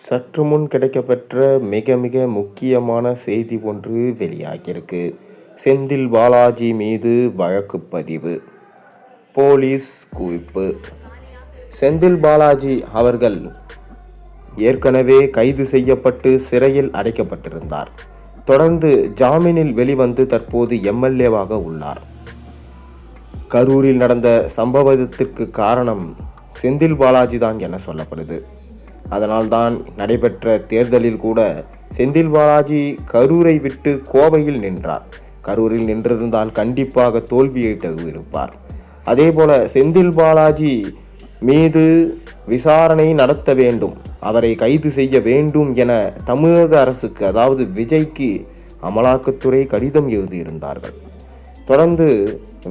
சற்று முன் கிடைக்கப்பெற்ற மிக மிக முக்கியமான செய்தி ஒன்று வெளியாகியிருக்கு. செந்தில் பாலாஜி மீது வழக்கு பதிவு. போலீஸ் குவிப்பு. செந்தில் பாலாஜி அவர்கள் ஏற்கனவே கைது செய்யப்பட்டு சிறையில் அடைக்கப்பட்டிருந்தார். தொடர்ந்து ஜாமீனில் வெளிவந்து தற்போது எம்எல்ஏவாக உள்ளார். கரூரில் நடந்த சம்பவத்திற்கு காரணம் செந்தில் பாலாஜி தான் என சொல்லப்படுது. அதனால்தான் நடைபெற்ற தேர்தலில் கூட செந்தில் பாலாஜி கரூரை விட்டு கோவையில் நின்றார். கரூரில் நின்றிருந்தால் கண்டிப்பாக தோல்வியை தழுவியிருப்பார். அதேபோல செந்தில் பாலாஜி மீது விசாரணை நடத்த வேண்டும், அவரை கைது செய்ய வேண்டும் என தமிழக அரசுக்கு, அதாவது விஜய்க்கு அமலாக்கத்துறை கடிதம் எழுதியிருந்தார்கள். தொடர்ந்து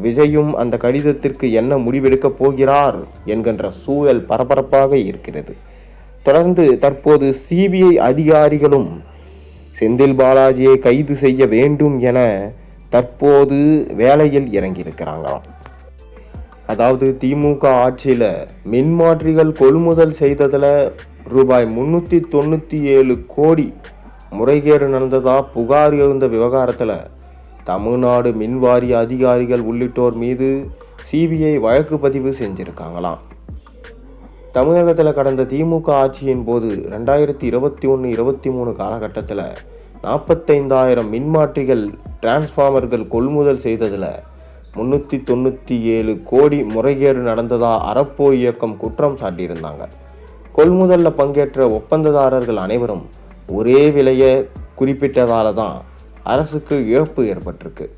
விஜயும் அந்த கடிதத்திற்கு என்ன முடிவெடுக்கப் போகிறார் என்கின்ற சூழல் பரபரப்பாக இருக்கிறது. தொடர்ந்து தற்போது சிபிஐ அதிகாரிகளும் செந்தில் பாலாஜியை கைது செய்ய வேண்டும் என தற்போது வேலையில் இறங்கியிருக்கிறாங்களாம். அதாவது திமுக ஆட்சியில் மின்மாற்றிகள் கொள்முதல் செய்ததில் ரூபாய் 397 கோடி முறைகேடு நடந்ததா புகார் எழுந்த விவகாரத்தில் தமிழ்நாடு மின்வாரிய அதிகாரிகள் உள்ளிட்டோர் மீது சிபிஐ வழக்கு பதிவு செஞ்சிருக்காங்களாம். தமிழகத்தில் கடந்த திமுக ஆட்சியின் போது 2021-23 காலகட்டத்தில் 45,000 மின்மாற்றிகள் டிரான்ஸ்ஃபார்மர்கள் கொள்முதல் செய்ததில் 397 கோடி முறைகேடு நடந்ததா அறப்போ இயக்கம் குற்றம் சாட்டியிருந்தாங்க. கொள்முதலில் பங்கேற்ற ஒப்பந்ததாரர்கள் அனைவரும் ஒரே விலையை குறிப்பிட்டதால தான் அரசுக்கு இழப்பு ஏற்பட்டிருக்கு.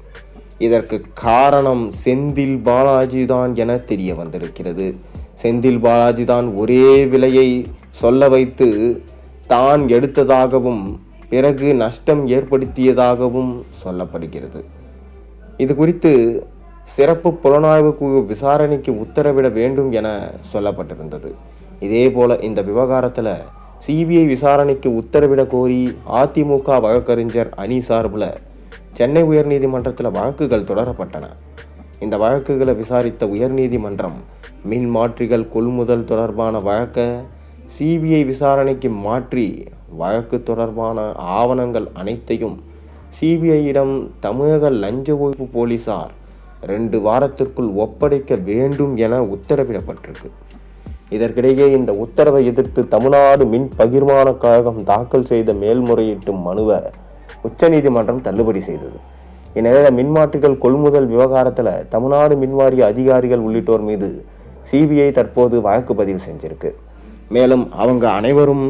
இதற்கு காரணம் செந்தில் பாலாஜி தான் என தெரிய வந்திருக்கிறது. செந்தில் பாலாஜி தான் ஒரே விலையை சொல்ல வைத்து தான் எடுத்ததாகவும் பிறகு நஷ்டம் ஏற்படுத்தியதாகவும் சொல்லப்படுகிறது. இது குறித்து சிறப்பு புலனாய்வு குழு விசாரணைக்கு உத்தரவிட வேண்டும் என சொல்லப்பட்டிருந்தது. இதேபோல இந்த விவகாரத்தில் சிபிஐ விசாரணைக்கு உத்தரவிட கோரி அதிமுக வழக்கறிஞர் அணி சார்பில் சென்னை உயர்நீதிமன்றத்தில் வழக்குகள் தொடரப்பட்டன. இந்த வழக்குகளை விசாரித்த உயர்நீதிமன்றம் மின்மாற்றிகள் கொள்முதல் தொடர்பான வழக்கை சிபிஐ விசாரணைக்கு மாற்றி வழக்கு தொடர்பான ஆவணங்கள் அனைத்தையும் சிபிஐயிடம் தமிழக லஞ்ச ஒழிப்பு போலீசார் 2 வாரத்திற்குள் ஒப்படைக்க வேண்டும் என உத்தரவிடப்பட்டிருக்கு. இதற்கிடையே இந்த உத்தரவை எதிர்த்து தமிழ்நாடு மின் பகிர்மான கழகம் தாக்கல் செய்த மேல்முறையீட்டு மனுவை உச்சநீதிமன்றம் தள்ளுபடி செய்தது. இந்நிலையில் மின்மாற்றிகள் கொள்முதல் விவகாரத்தில் தமிழ்நாடு மின்வாரிய அதிகாரிகள் உள்ளிட்டோர் மீது சிபிஐ தற்போது வழக்கு பதிவு செஞ்சிருக்கு. மேலும் அவங்க அனைவரும்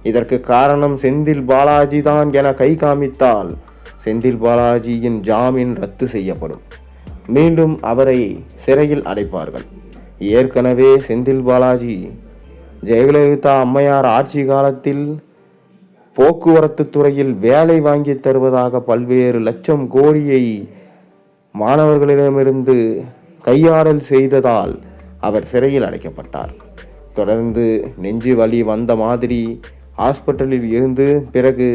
இதற்கு காரணம் செந்தில் பாலாஜி தான் என கை காமித்தால் செந்தில் பாலாஜியின் ஜாமீன் ரத்து செய்யப்படும், மீண்டும் அவரை சிறையில் அடைப்பார்கள். ஏற்கனவே செந்தில் பாலாஜி ஜெயலலிதா அம்மையார் ஆட்சி காலத்தில் போக்குவரத்து துறையில் வேலை வாங்கி தருவதாக பல்வேறு லட்சம் கோடியை மாணவர்களிடமிருந்து கையாடல் செய்ததால் அவர் சிறையில் அடைக்கப்பட்டார். தொடர்ந்து நெஞ்சு வலி வந்த மாதிரி ஹாஸ்பிட்டலில் இருந்து பிறகு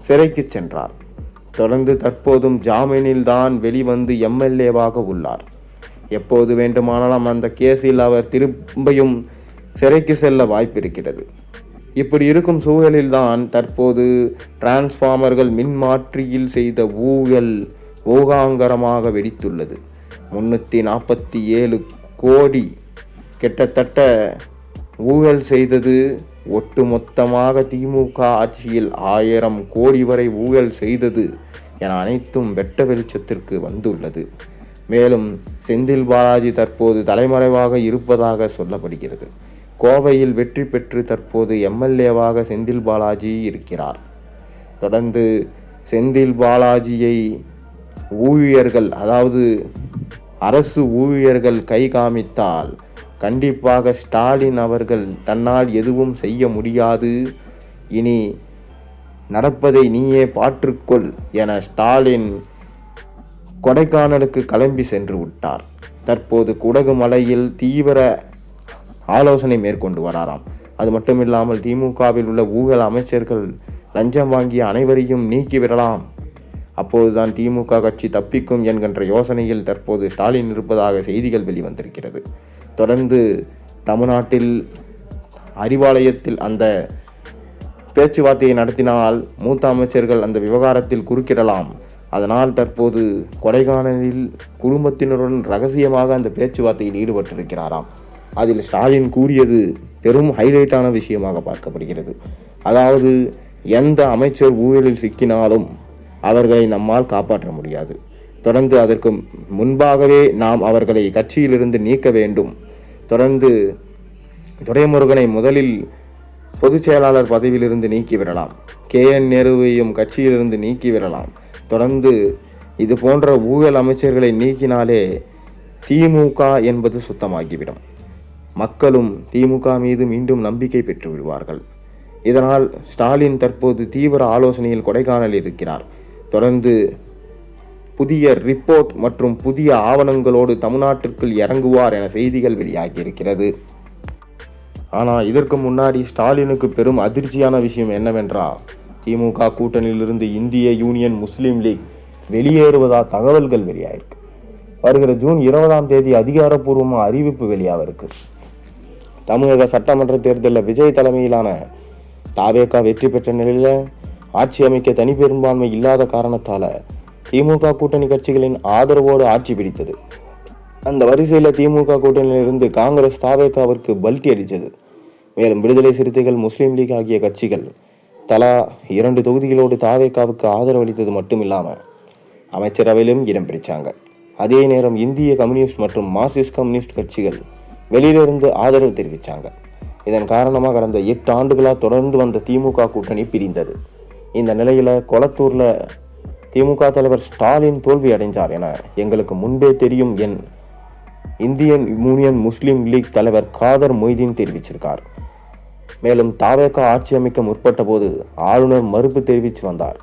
சிறைக்கு சென்றார். தொடர்ந்து தற்போதும் ஜாமீனில் தான் வெளிவந்து எம்எல்ஏவாக உள்ளார். எப்போது வேண்டுமானாலும் அந்த கேஸில் அவர் திரும்பியும் சிறைக்கு செல்ல வாய்ப்பிருக்கிறது. இப்படி இருக்கும் சூழலில்தான் தற்போது டிரான்ஸ்ஃபார்மர்கள் மின்மாற்றியில் செய்த ஊழல் ஓகாங்கரமாக வெடித்துள்ளது. 347 கோடி கிட்டத்தட்ட ஊழல் செய்தது. ஒட்டுமொத்தமாக திமுக ஆட்சியில் 1000 கோடி வரை ஊழல் செய்தது என அனைத்தும் வெட்ட வெளிச்சத்திற்கு வந்துள்ளது. மேலும் செந்தில் பாலாஜி தற்போது தலைமறைவாக இருப்பதாக சொல்லப்படுகிறது. கோவையில் வெற்றி பெற்று தற்போது எம்எல்ஏவாக செந்தில் பாலாஜி இருக்கிறார். தொடர்ந்து செந்தில் பாலாஜியை ஊழியர்கள், அதாவது அரசு ஊழியர்கள் கை காமித்தால் கண்டிப்பாக ஸ்டாலின் அவர்கள் தன்னால் எதுவும் செய்ய முடியாது, இனி நடப்பதை நீயே பாற்றுக்கொள் என ஸ்டாலின் கொடைக்கானலுக்கு கிளம்பி சென்று விட்டார். தற்போது குடகு மலையில் தீவிர ஆலோசனை மேற்கொண்டு வராராம். அது மட்டுமில்லாமல் திமுகவில் உள்ள ஊழல் அமைச்சர்கள் லஞ்சம் வாங்கிய அனைவரையும் நீக்கிவிடலாம், அப்போதுதான் திமுக கட்சி தப்பிக்கும் என்கின்ற யோசனையில் தற்போது ஸ்டாலின் இருப்பதாக செய்திகள் வெளிவந்திருக்கிறது. தொடர்ந்து தமிழ்நாட்டில் அறிவாலயத்தில் அந்த பேச்சுவார்த்தையை நடத்தினால் மூத்த அமைச்சர்கள் அந்த விவகாரத்தில் குறுக்கிடலாம். அதனால் தற்போது கொடைக்கானலில் குடும்பத்தினருடன் ரகசியமாக அந்த பேச்சுவார்த்தையில் ஈடுபட்டிருக்கிறாராம். அதில் ஸ்டாலின் கூறியது பெரும் ஹைலைட்டான விஷயமாக பார்க்கப்படுகிறது. அதாவது, எந்த அமைச்சர் ஊழலில் சிக்கினாலும் அவர்களை நம்மால் காப்பாற்ற முடியாது. தொடர்ந்து அதற்கு முன்பாகவே நாம் அவர்களை கட்சியிலிருந்து நீக்க வேண்டும். தொடர்ந்து துரைமுருகனை முதலில் பொதுச் செயலாளர் பதவியிலிருந்து நீக்கிவிடலாம். KN நேருவையும் கட்சியிலிருந்து நீக்கிவிடலாம். தொடர்ந்து இது போன்ற ஊழல் அமைச்சர்களை நீக்கினாலே திமுக என்பது சுத்தமாகிவிடும். மக்களும் திமுக மீது மீண்டும் நம்பிக்கை பெற்று விடுவார்கள். இதனால் ஸ்டாலின் தற்போது தீவிர ஆலோசனையில் கொடைக்கானல் இருக்கிறார். தொடர்ந்து புதிய ரிப்போர்ட் மற்றும் புதிய ஆவணங்களோடு தமிழ்நாட்டிற்குள் இறங்குவார் என செய்திகள் வெளியாகியிருக்கிறது. ஆனால் இதற்கு முன்னாடி ஸ்டாலினுக்கு பெரும் அதிர்ச்சியான விஷயம் என்னவென்றால், திமுக கூட்டணியிலிருந்து இந்திய யூனியன் முஸ்லீம் லீக் வெளியேறுவதா தகவல்கள் வெளியாயிருக்கு. வருகிற ஜூன் 20ஆம் தேதி அதிகாரப்பூர்வமாக அறிவிப்பு வெளியாகிருக்கு. தமிழக சட்டமன்ற தேர்தலில் விஜய் தலைமையிலான தாவேகா வெற்றி பெற்ற நிலையில் ஆட்சி அமைக்க தனிப்பெரும்பான்மை இல்லாத காரணத்தால் திமுக கூட்டணி கட்சிகளின் ஆதரவோடு ஆட்சி பிடித்தது. அந்த வரிசையில் திமுக கூட்டணியிலிருந்து காங்கிரஸ் தாவேகாவிற்கு பல்டி அடித்தது. மேலும் விடுதலை சிறுத்தைகள், முஸ்லீம் லீக் ஆகிய கட்சிகள் தலா 2 தொகுதிகளோடு தாவேகாவுக்கு ஆதரவு அளித்தது மட்டுமில்லாமல் அமைச்சரவையிலும் இடம் பிடிச்சாங்க. அதே நேரம் இந்திய கம்யூனிஸ்ட் மற்றும் மார்க்சிஸ்ட் கம்யூனிஸ்ட் கட்சிகள் வெளியிலிருந்து ஆதரவு தெரிவித்தாங்க. இதன் காரணமாக கடந்த 8 ஆண்டுகளாக தொடர்ந்து வந்த திமுக கூட்டணி பிரிந்தது. இந்த நிலையில் கொளத்தூரில் திமுக தலைவர் ஸ்டாலின் தோல்வி அடைந்தார் என எங்களுக்கு முன்பே தெரியும் என் இந்தியன் யூனியன் முஸ்லீம் லீக் தலைவர் காதர் மொய்தீன் தெரிவிச்சிருக்கார். மேலும் தாவேகா ஆட்சி அமைக்க முற்பட்ட போது ஆளுநர் மறுப்பு தெரிவித்து வந்தார்.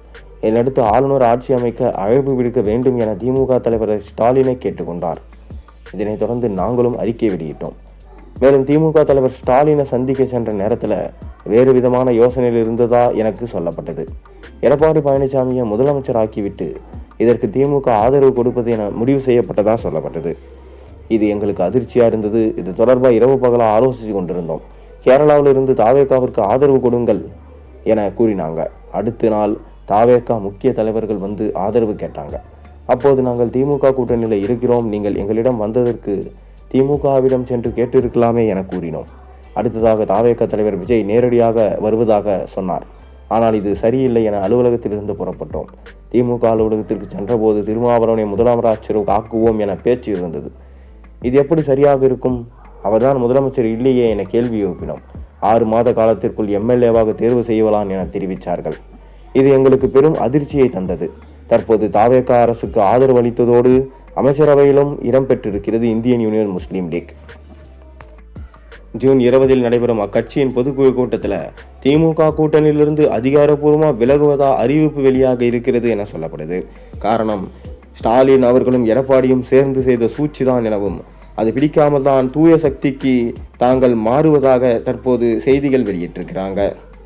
இதனடுத்து ஆளுநர் ஆட்சி அமைக்க அழைப்பு விடுக்க வேண்டும் என திமுக தலைவர் ஸ்டாலினை கேட்டுக்கொண்டார். இதனைத் தொடர்ந்து நாங்களும் அறிக்கை வெளியிட்டோம். மேலும் திமுக தலைவர் ஸ்டாலினை சந்திக்க சென்ற நேரத்தில் வேறு விதமான யோசனையில் இருந்ததா எனக்கு சொல்லப்பட்டது. எடப்பாடி பழனிசாமியை முதலமைச்சர் ஆக்கிவிட்டு இதற்கு திமுக ஆதரவு கொடுப்பது என முடிவு செய்யப்பட்டதா சொல்லப்பட்டது. இது எங்களுக்கு அதிர்ச்சியாக இருந்தது. இது தொடர்பாக இரவு பகலாக ஆலோசித்து கொண்டிருந்தோம். கேரளாவில் இருந்து தாவேகாவிற்கு ஆதரவு கொடுங்கள் என கூறினாங்க. அடுத்த நாள் தாவேகா முக்கிய தலைவர்கள் வந்து ஆதரவு கேட்டாங்க. அப்போது நாங்கள் திமுக கூட்டணியில் இருக்கிறோம், நீங்கள் எங்களிடம் வந்ததற்கு திமுகவிடம் சென்று கேட்டிருக்கலாமே என கூறினோம். அடுத்ததாக தாவேகா தலைவர் விஜய் நேரடியாக வருவதாக சொன்னார். ஆனால் இது சரியில்லை என அலுவலகத்திலிருந்து புறப்பட்டோம். திமுக அலுவலகத்திற்கு சென்றபோது திருமாவளவனை முதலமைச்சர் ஆக்குவோம் என பேச்சு இருந்தது. இது எப்படி சரியாக இருக்கும்? அவர்தான் முதலமைச்சர் இல்லையே என கேள்வி எழுப்பினோம். 6 மாத காலத்திற்குள் MLAவாக தேர்வு செய்யலாம் என தெரிவித்தார்கள். இது எங்களுக்கு பெரும் அதிர்ச்சியை தந்தது. தற்போது தாவேகா அரசுக்கு ஆதரவு அளித்ததோடு அமைச்சரவையிலும் இடம்பெற்றிருக்கிறது இந்தியன் யூனியன் முஸ்லீம் லீக். ஜூன் 20 நடைபெறும் அக்கட்சியின் பொதுக்குழு கூட்டத்தில் திமுக கூட்டணியிலிருந்து அதிகாரப்பூர்வமாக விலகுவதா அறிவிப்பு வெளியாக இருக்கிறது என சொல்லப்படுது. காரணம், ஸ்டாலின் அவர்களும் எடப்பாடியும் சேர்ந்து செய்த சூழ்ச்சிதான் எனவும் அது பிடிக்காமல் தான் தூய சக்திக்கு தாங்கள் மாறுவதாக தற்போது செய்திகள் வெளியிட்டிருக்கிறாங்க.